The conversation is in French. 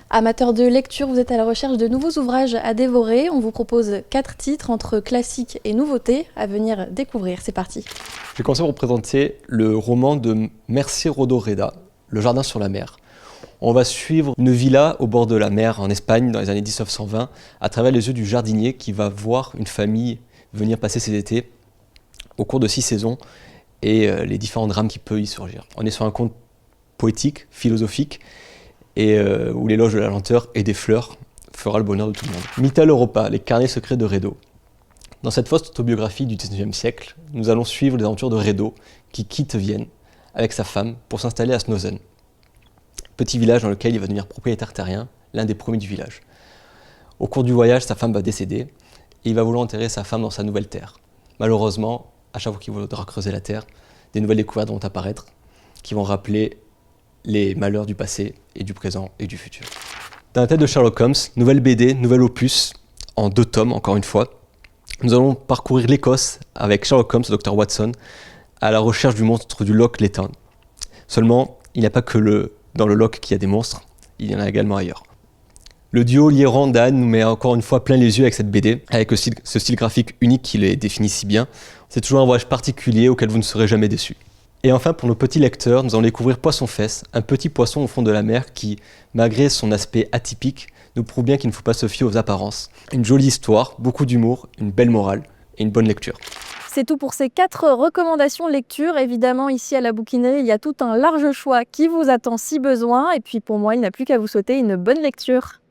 Amateurs de lecture, vous êtes à la recherche de nouveaux ouvrages à dévorer. On vous propose 4 titres entre classiques et nouveautés à venir découvrir. C'est parti. Je vais commencer par vous présenter le roman de Mercè Rodoreda, Le jardin sur la mer. On va suivre une villa au bord de la mer en Espagne dans les années 1920 à travers les yeux du jardinier qui va voir une famille venir passer ses étés au cours de 6 saisons et les différents drames qui peuvent y surgir. On est sur un conte poétique, philosophique, et où l'éloge de la lenteur et des fleurs fera le bonheur de tout le monde. Mittal Europa, les carnets secrets de Redo. Dans cette fausse autobiographie du XIXe siècle, nous allons suivre les aventures de Redo, qui quitte Vienne avec sa femme pour s'installer à Snösen, petit village dans lequel il va devenir propriétaire terrien, l'un des premiers du village. Au cours du voyage, sa femme va décéder et il va vouloir enterrer sa femme dans sa nouvelle terre. Malheureusement, à chaque fois qu'il voudra creuser la terre, des nouvelles découvertes vont apparaître qui vont rappeler les malheurs du passé et du présent et du futur. Dans la tête de Sherlock Holmes, nouvelle BD, nouvel opus, en 2 tomes encore une fois. Nous allons parcourir l'Écosse avec Sherlock Holmes, le Dr Watson, à la recherche du monstre du Loch Leyton. Seulement, il n'y a pas que dans le Loch qu'il y a des monstres, il y en a également ailleurs. Le duo Liéran-Dan nous met encore une fois plein les yeux avec cette BD, avec ce style graphique unique qui les définit si bien. C'est toujours un voyage particulier auquel vous ne serez jamais déçus. Et enfin, pour nos petits lecteurs, nous allons découvrir Poisson-Fesse, un petit poisson au fond de la mer qui, malgré son aspect atypique, nous prouve bien qu'il ne faut pas se fier aux apparences. Une jolie histoire, beaucoup d'humour, une belle morale et une bonne lecture. C'est tout pour ces 4 recommandations lecture. Évidemment, ici à la bouquinerie, il y a tout un large choix qui vous attend si besoin. Et puis pour moi, il n'y a plus qu'à vous souhaiter une bonne lecture.